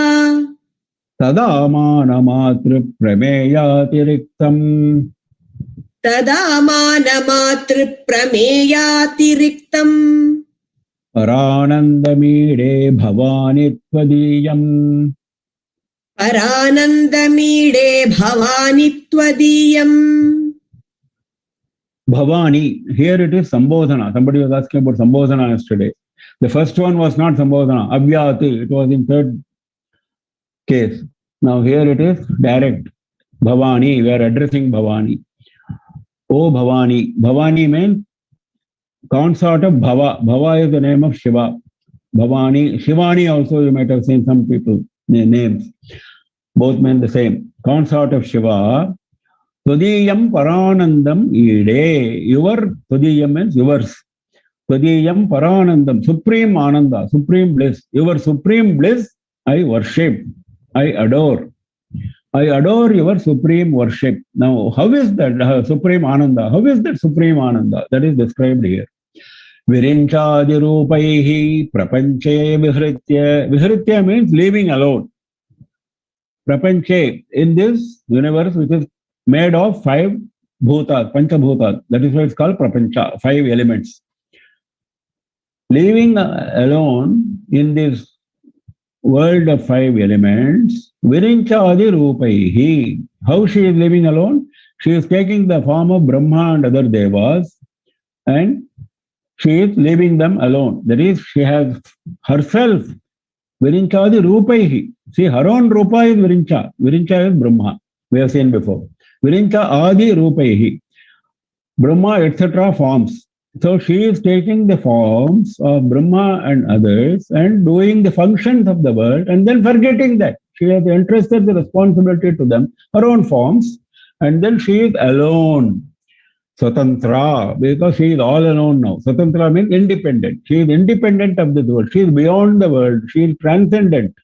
तदा मानमातृप्रमेयातिरिक्तम् तदा मानमातृप्रमेयातिरिक्तम् परानन्दमीडे भवानि त्वदीयम् परानन्दमीडे भवानि त्वदीयम्. Bhavani, here it is Sambodhana. Somebody was asking about Sambodhana yesterday. The first one was not Sambodhana, Avyati, it was in third case. Now here it is direct. Bhavani, we are addressing Bhavani. Oh Bhavani. Bhavani means consort of Bhava. Bhava is the name of Shiva. Bhavani, Shivani also you might have seen some people, their names. Both mean the same. Consort of Shiva. Twadiyam Paranandam Ide. Your Twadiyam means yours. Twadiyam Paranandam. Supreme Ananda, supreme bliss. Your supreme bliss, I worship. I adore. I adore your supreme worship. Now, how is that supreme Ananda? How is that supreme Ananda? That is described here. Virinchadirupaihi prapanche vihritya. Vihritya means leaving alone. Prapanche, in this universe which is made of 5 bhutas, pancha bhutas. That is why it's called prapancha, 5 elements. Leaving alone in this world of 5 elements, Virinchadirupaihi. How she is living alone? She is taking the form of Brahma and other devas and she is leaving them alone. That is, she has herself, Virinchadirupaihi. See, her own Rupa is Virincha. Virincha is Brahma. We have seen before. Virincha Adi Rupaihi. Brahma, etc. forms. So she is taking the forms of Brahma and others and doing the functions of the world and then forgetting that. She has entrusted the responsibility to them, her own forms, and then she is alone. Swatantra, because she is all alone now. Swatantra means independent. She is independent of the world. She is beyond the world. She is transcendent.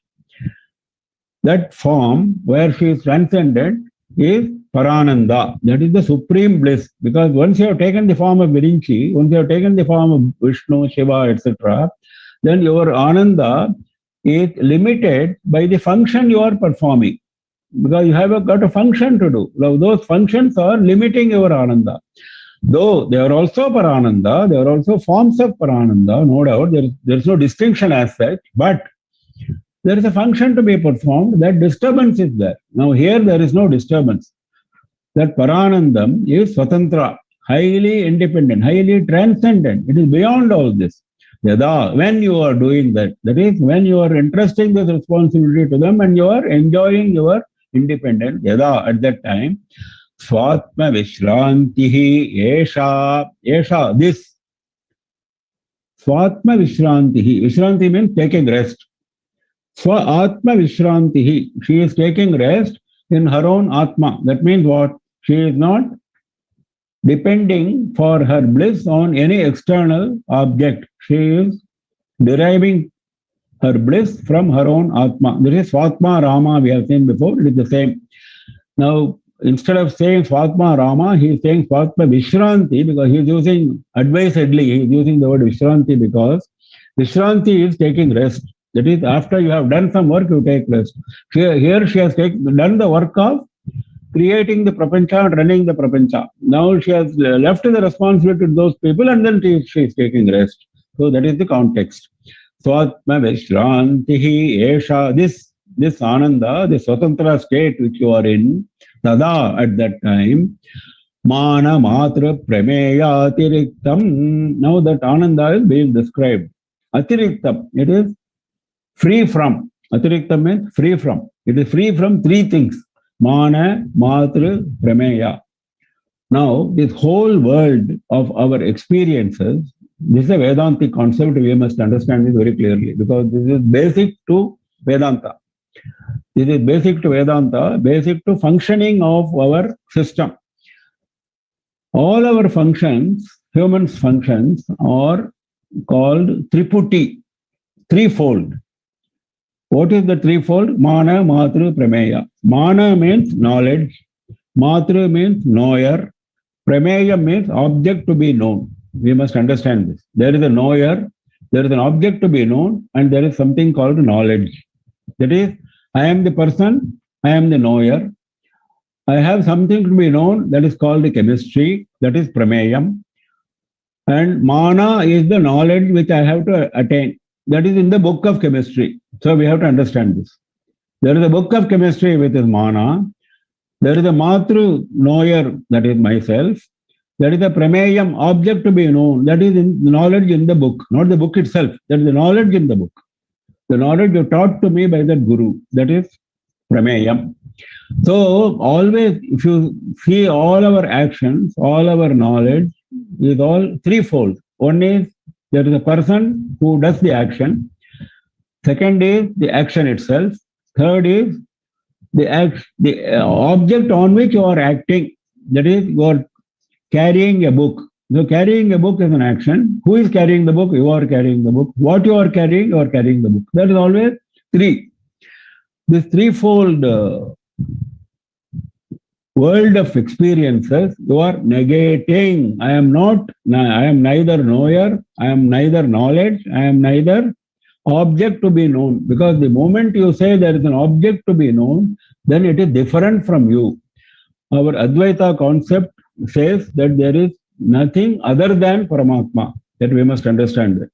That form where she is transcendent is Parananda. That is the supreme bliss. Because once you have taken the form of Virinchi, once you have taken the form of Vishnu, Shiva, etc., then your Ananda is limited by the function you are performing. Because you have got a function to do. Now, those functions are limiting your Ananda. Though they are also Parananda, they are also forms of Parananda, no doubt. There is no distinction as such, but there is a function to be performed. That disturbance is there. Now here there is no disturbance. That Paranandam is Swatantra, highly independent, highly transcendent. It is beyond all this. Yada, when you are doing that, that is when you are entrusting this responsibility to them and you are enjoying your independence, Yada, at that time, Swatma Vishrantihi Esha, this. Swatma Vishrantihi. Vishranti means taking rest. Swa-atma Vishrantihi. She is taking rest in her own Atma. That means what? She is not depending for her bliss on any external object. She is deriving her bliss from her own Atma. This is Swatma Rama, we have seen before. It is the same. Now, instead of saying Swatma Rama, he is saying Swatma Vishranti because he is using, advisedly, he is using the word Vishranti because Vishranti is taking rest. That is, after you have done some work, you take rest. Here she has done the work of creating the prapancha and running the prapancha. Now she has left the responsibility to those people and then she is taking rest. So that is the context. Swatma Vishrantihi Esha, this Ananda, the Swatantra state which you are in, Tada at that time, Mana Matra Prameya Atiriktam. Now that Ananda is being described. Atiriktam, it is free from. Atiriktam means free from. It is free from three things. Mana, Matra, Prameya. Now, this whole world of our experiences, this is a Vedantic concept. We must understand this very clearly because this is basic to Vedanta. This is basic to Vedanta, basic to functioning of our system. All our functions, humans' functions, are called Triputi, threefold. What is the threefold? Mana, Matra, Prameya. Mana means knowledge. Matra means knower. Prameya means object to be known. We must understand this. There is a knower, there is an object to be known, and there is something called knowledge. That is, I am the person, I am the knower. I have something to be known, that is called the chemistry, that is Prameyam. And Mana is the knowledge which I have to attain. That is in the book of chemistry. So we have to understand this. There is a book of chemistry which is Mana. There is a Matru knower, that is myself. There is a Prameyam, object to be known, that is in knowledge in the book, not the book itself. That is the knowledge in the book. The knowledge you taught to me by that Guru, that is Prameyam. So always, if you see all our actions, all our knowledge is all threefold. One is there is a person who does the action. Second is the action itself. Third is the object on which you are acting. That is, you are carrying a book. So carrying a book is an action. Who is carrying the book? You are carrying the book. What you are carrying the book. That is always three. This threefold world of experiences, you are negating. I am neither knower, I am neither knowledge, I am neither object to be known. Because the moment you say there is an object to be known, then it is different from you. Our Advaita concept says that there is nothing other than Paramatma. That we must understand that.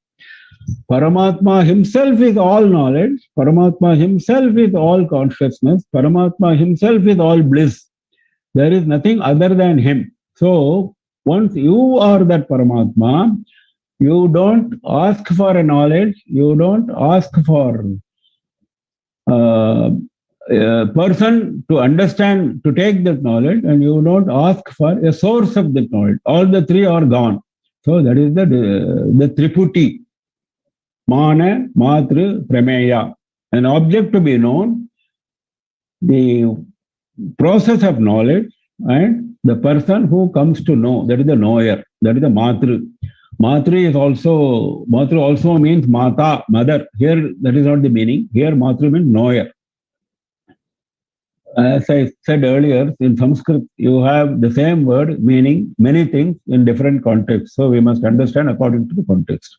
Paramatma himself is all knowledge. Paramatma himself is all consciousness. Paramatma himself is all bliss. There is nothing other than him. So, once you are that Paramatma, you don't ask for a knowledge, you don't ask for a person to understand, to take that knowledge, and you don't ask for a source of that knowledge. All the three are gone. So, that is the Triputi. Mana, Matra, Prameya. An object to be known, the process of knowledge, and the person who comes to know, that is the knower, that is the Matra. Matra also means Mata, mother. Here, that is not the meaning. Here, Matra means knower. As I said earlier, in Sanskrit, you have the same word meaning many things in different contexts. So we must understand according to the context.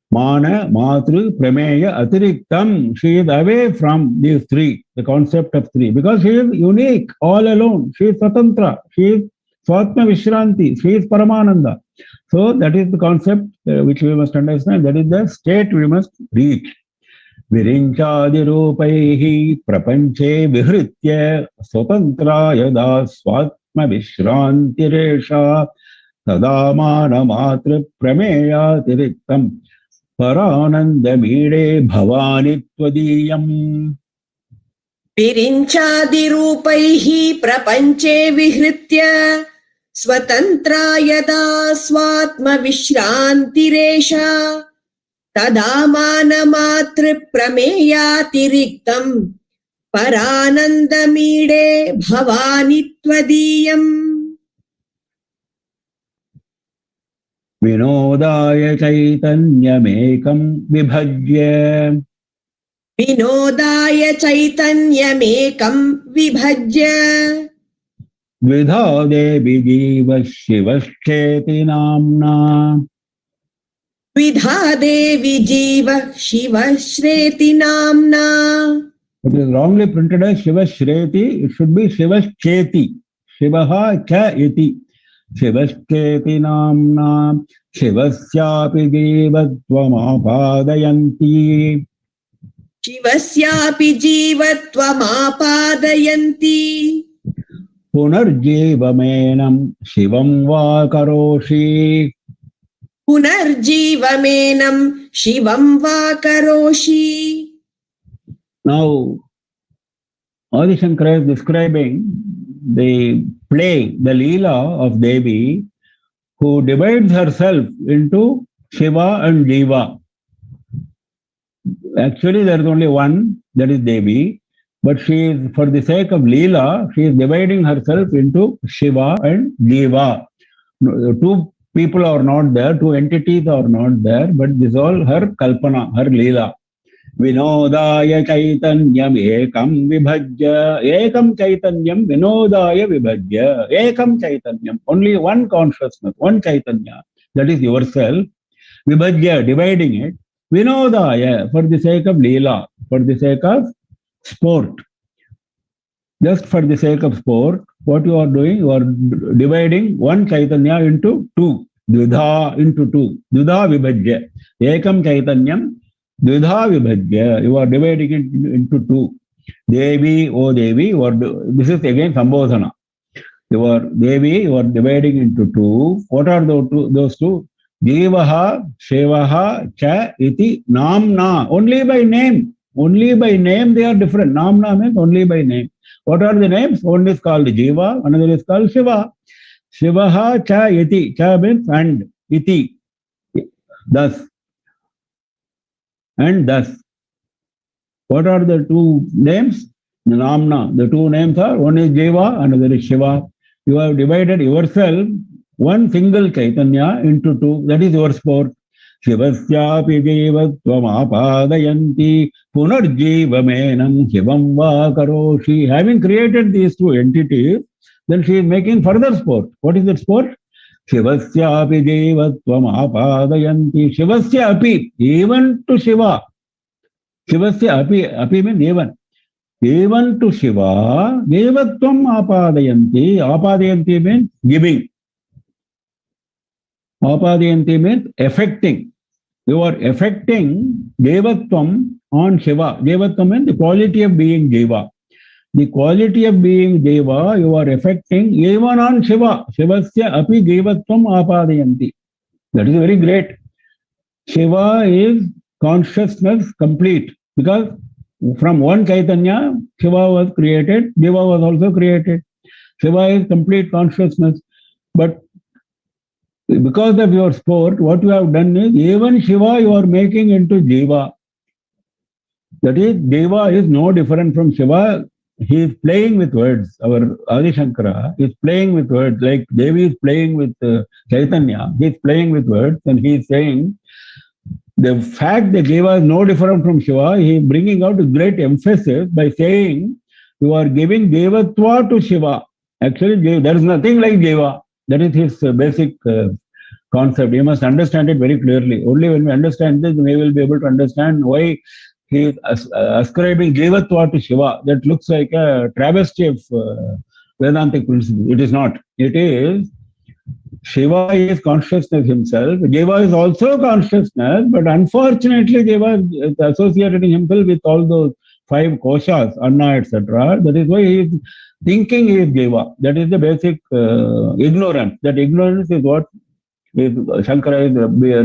Mana, Matru, Prameya, Atiriktam. She is away from these three, the concept of three, because she is unique, all alone. She is Swatantra. She is Swatma Vishranti. She is Paramananda. So that is the concept which we must understand. That is the state we must reach. Virinchadirupaihi prapanche vihritya swatantra yada swatma vishrantiresha tadamana matra prameya tiriktam paranandamide bhavani twadiyam. Virinchadirupaihi prapanche vihritya swatantra yada swatma vishrantiresha tadamana matra prameyatiriktam paranandamide bhavani twadiyam. Vinodaya chaitanyamekam vibhajya. Vinodaya chaitanyamekam vibhajya. Vidha devi jiva shivastheti namna. Vidha devi jiva shiva shreti namna. It is wrongly printed as Shiva Shreti. It should be Shiva Cheti. Shivaha cha iti. Shiva Cheti namna. Shivasyapi devatvam apadayanti. शिवस्यापि जीवत्वमापादयन्ति पुनर्जीवमेनं शिवं वा करोषि पुनर्जीवमेनं शिवं वा करोषि. Now, Adi Shankara is describing the play, the Leela of Devi, who divides herself into Shiva and Jiva. Actually, there is only one, that is Devi, but she is, for the sake of Leela, she is dividing herself into Shiva and Jiva. Two people are not there, two entities are not there, but this is all her Kalpana, her Leela. Vinodaya Chaitanyam Ekam Vibhajya. Ekam Chaitanyam Vinodaya Vibhajya. Ekam Chaitanyam. Only one consciousness, one Chaitanya, that is yourself. Vibhajya, dividing it. Vinodaya, for the sake of Leela, for the sake of sport. Just for the sake of sport, what you are doing, you are dividing one Chaitanya into two. Dvidha into two. Dvidha Vibhajya. Ekam Chaitanyam Dvidha Vibhajya. You are dividing it into two. Devi, O Devi, this is again Sambodhana. You are Devi, you are dividing into two. What are those two? Jivaha, Shivaha, Cha, Iti, Namna. Only by name. Only by name they are different. Namna means only by name. What are the names? One is called Jiva, another is called Shiva. Shivaha, Cha, Iti. Cha means and. Iti. Thus. And thus. What are the two names? The Namna. The two names are, one is Jiva, another is Shiva. You have divided yourself, one single Chaitanya, into two. That is your sport. Shivasyapi jivatvam apadayanti punarjivamenam shivam va karoshi. Having created these two entities, then she is making further sport. What is that sport? Shivasyapi jivatvam apadayanti. Shivasyapi, even to Shiva. Shivasyapi, api means even. Even to Shiva, jivatvam apadayanti. Apadayanti means giving. Apadayanti means affecting. You are affecting Devatvam on Shiva. Devatvam means the quality of being Deva. The quality of being Deva you are affecting even on Shiva. Shivasya api Devatvam apadayanti. That is very great. Shiva is consciousness complete, because from one Chaitanya, Shiva was created, Deva was also created. Shiva is complete consciousness. But because of your sport, what you have done is, even Shiva you are making into Jiva. That is, Deva is no different from Shiva. He is playing with words. Our Adi Shankara is playing with words. Like Devi is playing with Chaitanya. He is playing with words, and he is saying, the fact that Deva is no different from Shiva, he is bringing out a great emphasis by saying, you are giving Devatva to Shiva. Actually, there is nothing like Deva. That is his basic concept. You must understand it very clearly. Only when we understand this, we will be able to understand why he is ascribing Jivatva to Shiva. That looks like a travesty of Vedantic principle. It is not. It is Shiva is consciousness himself. Jiva is also consciousness, but unfortunately Jiva is associating himself with all those five koshas, Anna, etc. That is why he is thinking he is Jiva. That is the basic ignorance. That ignorance is what Shankara is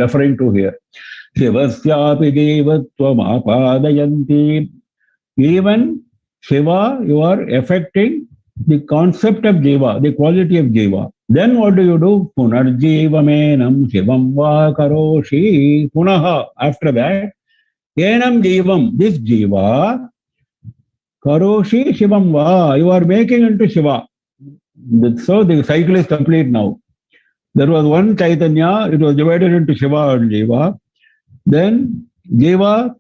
referring to here. Shivasyapi jivatvam apadayanti. Even Shiva, you are affecting the concept of Jiva, the quality of Jiva. Then what do you do? Punarjivamenam shivam va karoshi. Punaha, after that, enam jivam, this Jiva, karoshi shivam va, you are making into Shiva. So the cycle is complete now. There was one Chaitanya, it was divided into Shiva and Jiva. Then Jiva,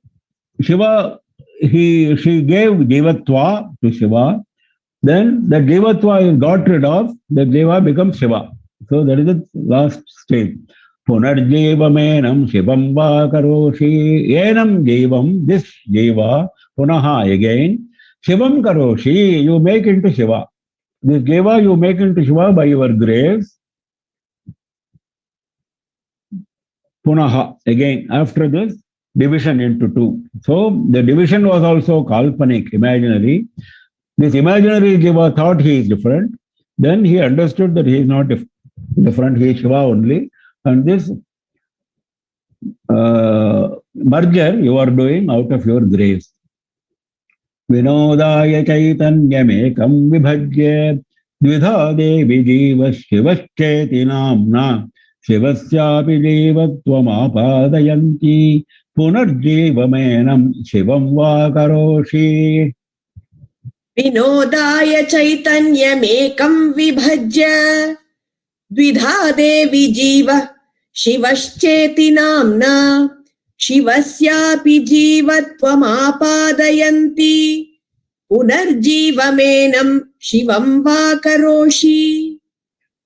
Shiva, she gave Jivatva to Shiva. Then the Jivatva is got rid of, the Jiva becomes Shiva. So that is the last stage. Punarjivamenam shivam va karoshi. Enam jivam, this Jiva, punaha again, Shivam Karoshi, you make into Shiva. This Deva you make into Shiva by your grace. Punaha, again, after this, division into two. So the division was also kalpanik, imaginary. This imaginary Jiva thought he is different. Then he understood that he is not different, he is Shiva only. And this merger you are doing out of your grace. Vinodaya chaitanyamekam vibhajya dvidha devi jiva shivascheti namna Shivasyapi jivatvam apadayanti punarjivamenam shivam va karoshi. Vinodaya chaitanyamekam vibhajya dvidha devi jiva shivascheti namna shivasyapi jivatvam apadayanti punarjivamenam shivam va karoshi.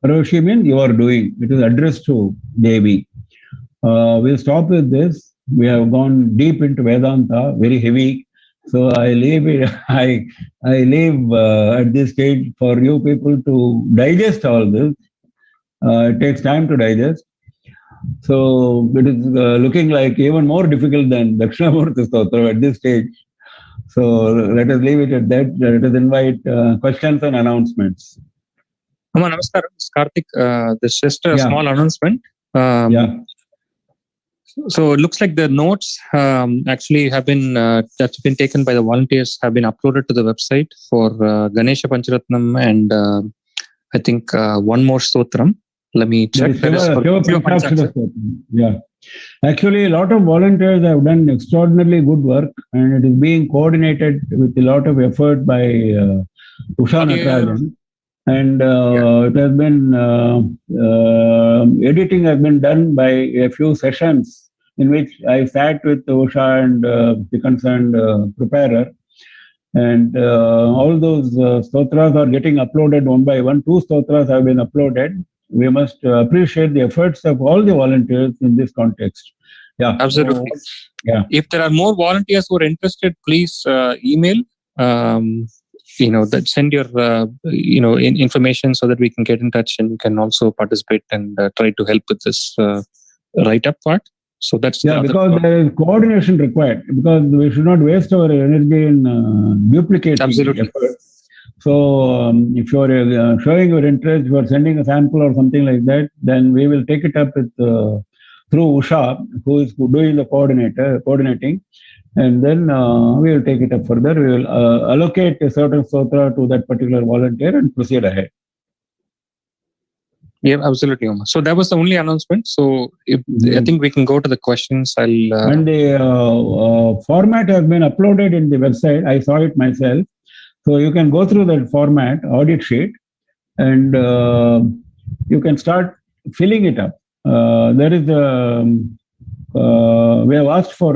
Karoshi means you are doing. It is addressed to Devi. We'll stop with this. We have gone deep into Vedanta, very heavy. So I leave it. I leave at this stage for you people to digest all this. It takes time to digest. So it is looking like even more difficult than Dakshinamurti Stotra at this stage. So let us leave it at that. Let us invite questions and announcements. Namaskar, Karthik. This is just a small announcement. So it looks like the notes actually have been that's been taken by the volunteers, have been uploaded to the website for Ganesha Pancharatnam and I think one more stotram. Let me check. Yeah. Actually, a lot of volunteers have done extraordinarily good work, and it is being coordinated with a lot of effort by Usha Natarajan. And it has been, editing has been done by a few sessions in which I sat with Usha and the concerned preparer. And all those stotras are getting uploaded one by one. 2 stotras have been uploaded. We must appreciate the efforts of all the volunteers in this context. Yeah, absolutely. Yeah. If there are more volunteers who are interested, please email. That send your information so that we can get in touch and can also participate and try to help with this write-up part. So that's because there is coordination required, because we should not waste our energy in duplicating effort. So if you are showing your interest, you are sending a sample or something like that, then we will take it up with through Usha, who is doing the coordinating. And then we will take it up further. We will allocate a certain stotra to that particular volunteer and proceed ahead. Yeah, absolutely. So that was the only announcement. So I think we can go to the questions. And the format has been uploaded in the website. I saw it myself. So you can go through that format, audit sheet, and you can start filling it up. There is we have asked for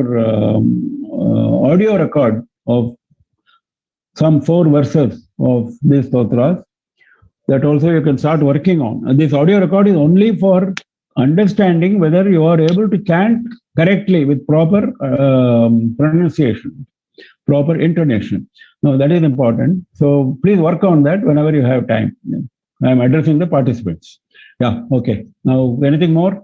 audio record of some 4 verses of these stotras that also you can start working on. And this audio record is only for understanding whether you are able to chant correctly with proper pronunciation, proper intonation. No, that is important. So please work on that whenever you have time. I am addressing the participants. Yeah, okay. Now, anything more?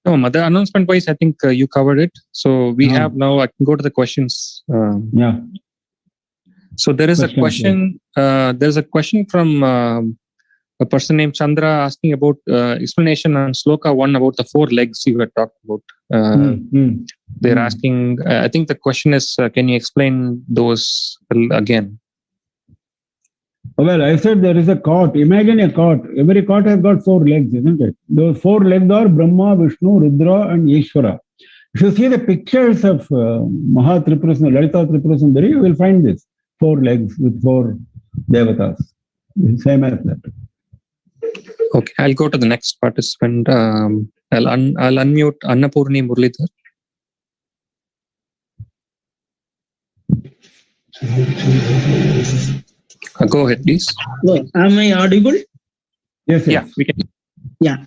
No, the announcement wise, I think you covered it. So we have now, I can go to the questions. So there is a question. There's a question from a person named Chandra asking about explanation on Sloka 1 about the 4 legs you had talked about. They're asking, I think the question is, can you explain those again? Well, I said there is a cot. Imagine a cot. Every cot has got 4 legs, isn't it? Those 4 legs are Brahma, Vishnu, Rudra, and Ishvara. If you see the pictures of Maha Tripura Sundari, Lalita Tripura Sundari, you will find this 4 legs with 4 devatas. Same as that. Okay, I'll go to the next participant. I'll unmute Annapurni Muralidhar. Go ahead, please. Well, am I audible? Yes. Yeah, we can. Yeah.